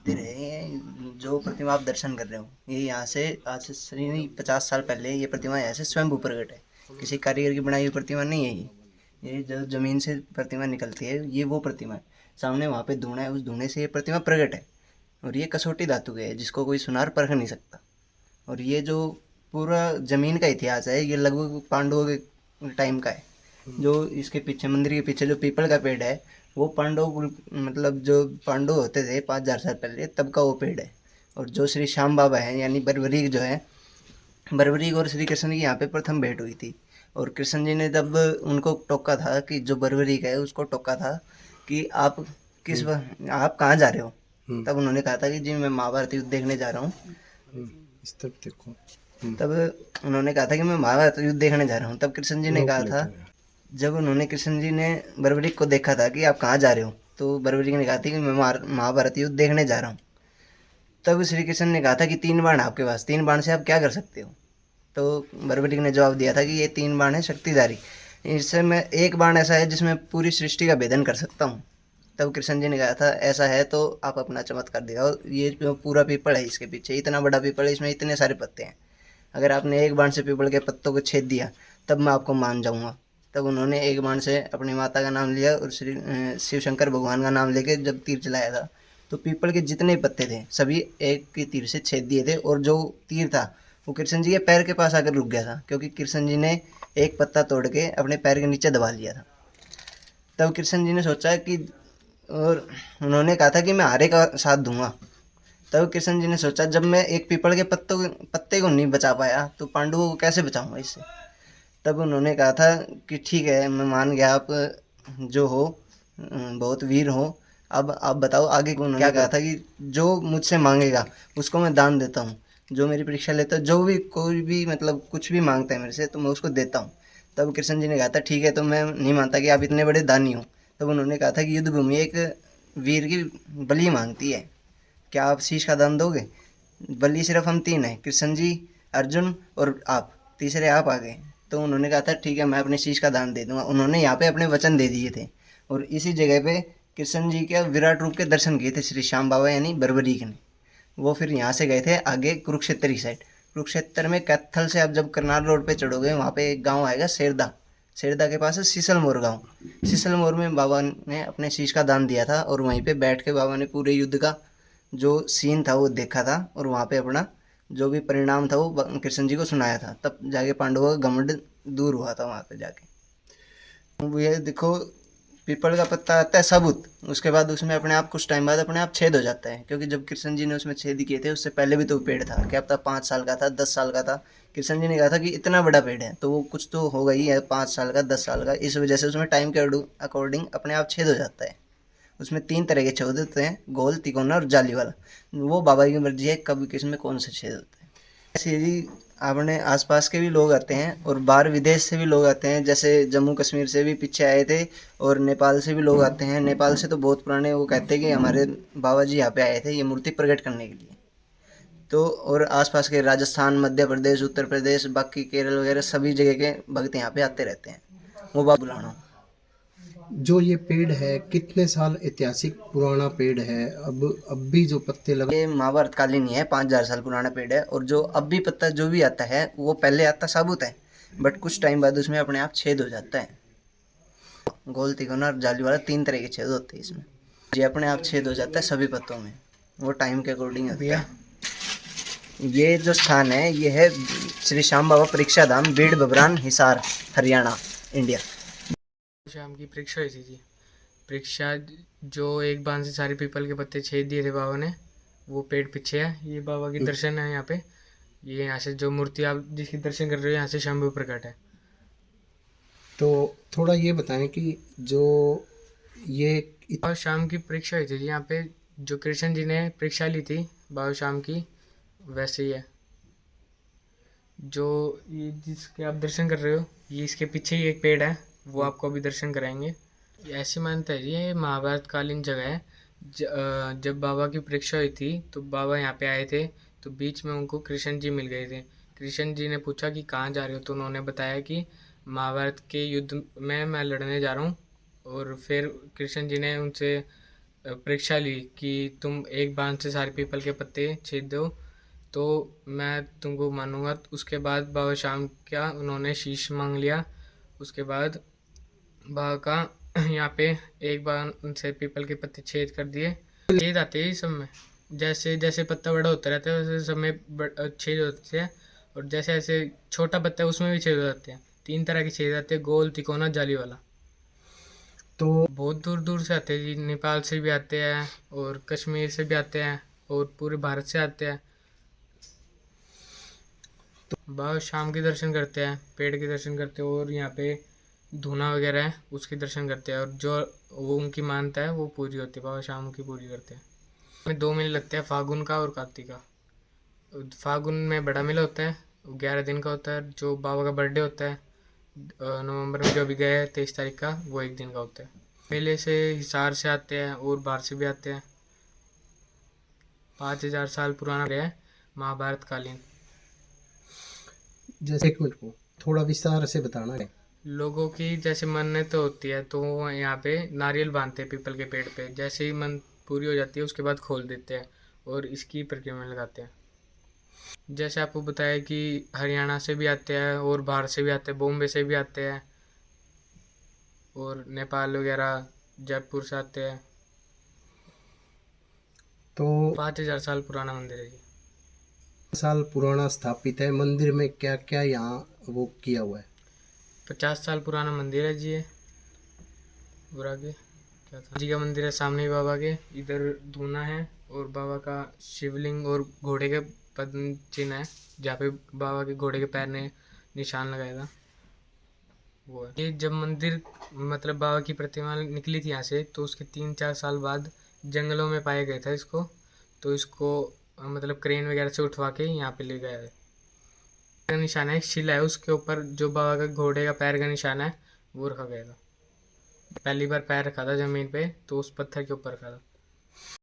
दे रहे हैं। जो प्रतिमा आप दर्शन कर रहे हो, ये यहाँ से आज से 50 साल पहले ये प्रतिमा यहाँ से स्वयं प्रकट है। किसी कारीगर की बनाई हुई प्रतिमा नहीं है ये जो जमीन से प्रतिमा निकलती है, ये वो प्रतिमा है। सामने वहाँ पे धूणा है, उस धूणे से ये प्रतिमा प्रकट है। और ये कसौटी धातु के है, जिसको कोई सुनार परख नहीं सकता। और ये जो पूरा जमीन का इतिहास है, ये लगभग पांडवों के टाइम का है। जो इसके पीछे, मंदिर के पीछे जो पीपल का पेड़ है, वो मतलब जो पांडव होते थे 5000 साल पहले, तब का वो पेड़ है। और जो श्री श्याम बाबा है, यानी बर्बरीक जो है, बर्बरीक और श्री कृष्ण की यहाँ पे प्रथम भेंट हुई थी। और कृष्ण जी ने तब उनको टोका था, कि जो बर्बरीक है उसको टोका था कि आप आप कहाँ जा रहे हो। तब उन्होंने कहा था कि जी मैं महाभारत युद्ध देखने जा रहा हूँ। इस तरफ देखो। तब उन्होंने कहा था कि मैं महाभारत युद्ध देखने जा रहा हूँ। तब कृष्ण जी ने कहा था, जब उन्होंने कृष्ण जी ने बर्बरीक को देखा था कि आप कहाँ जा रहे हो, तो बर्बरीक ने कहा था कि मैं महाभारत युद्ध देखने जा रहा हूँ। तब श्री कृष्ण ने कहा था कि 3 बाण आपके पास, 3 बाण से आप क्या कर सकते हो। तो बर्बरीक ने जवाब दिया था कि ये 3 बाण है शक्तिधारी, इससे मैं एक बाण ऐसा है जिसमें पूरी सृष्टि का भेदन कर सकता हूँ। तब कृष्ण जी ने कहा था, ऐसा है तो आप अपना चमत्कार दिखाओ। ये जो पूरा पीपल है, इसके पीछे इतना बड़ा पीपल है, इसमें इतने सारे पत्ते हैं, अगर आपने एक बाण से पीपल के पत्तों को छेद दिया, तब मैं आपको मान जाऊंगा। तब उन्होंने एक बाण से अपनी माता का नाम लिया और शिव शंकर भगवान का नाम लेके जब तीर चलाया था, तो पीपल के जितने पत्ते थे सभी एक के तीर से छेद दिए थे। और जो तीर था वो कृष्ण जी के पैर के पास आकर रुक गया था, क्योंकि कृष्ण जी ने एक पत्ता तोड़ के अपने पैर के नीचे दबा लिया था। तब कृष्ण जी ने सोचा कि, और उन्होंने कहा था कि मैं हारे का साथ दूंगा। तब कृष्ण जी ने सोचा, जब मैं एक पीपल के पत्ते को नहीं बचा पाया, तो पांडवों को कैसे बचाऊंगा इससे। तब उन्होंने कहा था कि ठीक है, मैं मान गया, आप जो हो बहुत वीर हो। अब आप बताओ आगे को। उन्होंने क्या कहा था कि जो मुझसे मांगेगा उसको मैं दान देता हूँ, जो मेरी परीक्षा लेता है, जो भी कोई भी मतलब कुछ भी मांगता है मेरे से, तो मैं उसको देता हूँ। तब कृष्ण जी ने कहा था, ठीक है, तो मैं नहीं मानता कि आप इतने बड़े दानी हो। तब उन्होंने कहा था कि युद्ध भूमि एक वीर की बलि मांगती है, क्या आप शीश का दान दोगे। बल्ली सिर्फ हम 3 हैं, कृष्ण जी, अर्जुन और आप, तीसरे आप आ गए। तो उन्होंने कहा था ठीक है, मैं अपने शीश का दान दे दूंगा। उन्होंने यहाँ पे अपने वचन दे दिए थे। और इसी जगह पे कृष्ण जी के विराट रूप के दर्शन किए थे श्री श्याम बाबा, यानी बर्बरीक ने। वो फिर यहाँ से गए थे आगे कुरुक्षेत्र की साइड। कुरुक्षेत्र में कैथल से आप जब करनाल रोड पे चढ़ोगे, वहाँ पे एक गाँव आएगा सेरदा। सेरदा के पास है सीसलमोर गाँव। सीसलमोर में बाबा ने अपने शीश का दान दिया था, और वहीं पे बैठ के बाबा ने पूरे युद्ध का जो सीन था वो देखा था, और वहाँ पे अपना जो भी परिणाम था वो कृष्ण जी को सुनाया था। तब जाके पांडवों का घमंड दूर हुआ था वहाँ पे जाके। वो ये देखो, पीपल का पत्ता आता है साबुत, उसके बाद उसमें अपने आप कुछ टाइम बाद अपने आप छेद हो जाता है, क्योंकि जब कृष्ण जी ने उसमें छेद किए थे, उससे पहले भी तो पेड़ था, क्या पता 5 साल का था, 10 साल का था। कृष्ण जी ने कहा था कि इतना बड़ा पेड़ है तो वो कुछ तो होगा ही है, 5 साल का, 10 साल का। इस वजह से उसमें टाइम के अकॉर्डिंग अपने आप छेद हो जाता है। उसमें 3 तरह के छेद होते हैं, गोल, तिकोना और जाली वाला। वो बाबा की मर्जी है कब किस में कौन सा छेद होता है। ऐसे ही अपने आसपास के भी लोग आते हैं, और बाहर विदेश से भी लोग आते हैं, जैसे जम्मू कश्मीर से भी पीछे आए थे, और नेपाल से भी लोग आते हैं। नेपाल से तो बहुत पुराने, वो कहते हैं कि हमारे बाबा जी यहाँ पे आए थे ये मूर्ति प्रकट करने के लिए। तो और आसपास के राजस्थान, मध्य प्रदेश, उत्तर प्रदेश, बाकी केरल वगैरह सभी जगह के भक्त यहाँ पे आते रहते हैं। वो बाबा बुलाना। जो ये पेड़ है कितने साल ऐतिहासिक पुराना पेड़ है? अब भी जो पत्ते लगा। ये महाभारत कालीन ही है, 5000 साल पुराना पेड़ है। और जो अब भी पत्ता जो भी आता है वो पहले आता साबुत है, बट कुछ टाइम बाद उसमें अपने आप छेद हो जाता है। गोल, तिकोना और जाली वाला 3 तरह के छेद होते हैं इसमें। ये अपने आप छेद हो जाता है सभी पत्तों में, वो टाइम के अकॉर्डिंग होता है। ये जो स्थान है ये है श्री श्याम बाबा परीक्षा धाम, बीड़ बबरान, हिसार, हरियाणा, इंडिया। शाम की परीक्षा हुई थी जी। परीक्षा जो एक बांध से सारे पीपल के पत्ते छेद दिए थे बाबा ने, वो पेड़ पीछे है। ये बाबा की दर्शन है यहाँ पे। ये यहाँ से जो मूर्ति आप जिसकी दर्शन कर रहे हो, यहाँ से शंभू प्रकट है। तो थोड़ा ये बताएं कि जो ये और शाम की परीक्षा हुई थी जी यहाँ पे। जो कृष्ण जी ने परीक्षा ली थी बाबा शाम की, वैसे ही है। जो ये जिसके आप दर्शन कर रहे हो, ये इसके पीछे ही एक पेड़ है, वो आपको अभी दर्शन कराएंगे। ये ऐसी मान्यता है जी, ये महाभारत कालीन जगह है। जब बाबा की परीक्षा हुई थी तो बाबा यहाँ पे आए थे, तो बीच में उनको कृष्ण जी मिल गए थे। कृष्ण जी ने पूछा कि कहाँ जा रहे हो, तो उन्होंने बताया कि महाभारत के युद्ध में मैं लड़ने जा रहा हूँ। और फिर कृष्ण जी ने उनसे परीक्षा ली कि तुम एक बांध से सारे पीपल के पत्ते छेद दो तो मैं तुमको मानूंगा। उसके बाद बाबा शाम क्या उन्होंने शीश मांग लिया। उसके बाद बाबा का यहाँ पे एक बांध से पीपल के पत्ते छेद कर दिए। छेद आते हैं सब में, जैसे जैसे पत्ता बड़ा होता रहता है वैसे सब में छेद होते हैं। और जैसे जैसे छोटा पत्ता है उसमें भी छेद हो जाते हैं। 3 तरह के छेद आते हैं, गोल, तिकोना, जाली वाला। तो बहुत दूर दूर से आते हैं जी, नेपाल से भी आते हैं और कश्मीर से भी आते हैं और पूरे भारत से आते हैं। तो बाबा शाम के दर्शन करते हैं, पेड़ के दर्शन करते हैं और यहाँ पे धूना वगैरह है उसके दर्शन करते हैं। और जो वो उनकी मानता है वो पूरी होती है, बाबा शाम की पूरी करते हैं। में 2 मेले लगते हैं, फागुन का और कार्तिक का। फागुन में बड़ा मेला होता है, 11 दिन का होता है। जो बाबा का बर्थडे होता है नवंबर में जो अभी गया है 23 तारीख का, वो 1 दिन का होता है। मेले से हिसार से आते हैं और बाहर से भी आते हैं। 5000 साल पुराना है, महाभारत कालीन। जैसे 1 मिनट को थोड़ा विस्तार से बताना है। लोगों की जैसे मन्नत तो होती है तो वो यहाँ पे नारियल बांधते हैं पीपल के पेड़ पे। जैसे ही मन पूरी हो जाती है उसके बाद खोल देते हैं और इसकी प्रक्रिया में लगाते हैं। जैसे आपको बताया कि हरियाणा से भी आते हैं और बाहर से भी आते हैं, बॉम्बे से भी आते हैं और नेपाल वगैरह जयपुर से आते हैं। तो 5000 साल पुराना मंदिर है ये। साल पुराना स्थापित है मंदिर में, क्या क्या यहाँ वो किया हुआ है? 50 साल पुराना मंदिर है जी ये। और आगे क्या था जी का मंदिर है सामने ही बाबा के। इधर धूना है और बाबा का शिवलिंग और घोड़े के पद्म चिन्ह है जहाँ पे बाबा के घोड़े के पैर ने निशान लगाया था, वो है। ये जब मंदिर मतलब बाबा की प्रतिमा निकली थी यहाँ से तो उसके 3-4 साल बाद जंगलों में पाया गया था इसको। तो इसको मतलब क्रेन वगैरह से उठवा के यहाँ पे ले गया है। का निशान है, एक शिला है उसके ऊपर जो बाबा का घोड़े का पैर का निशान है वो रखा गया था। पहली बार पैर रखा था जमीन पे तो उस पत्थर के ऊपर रखा था।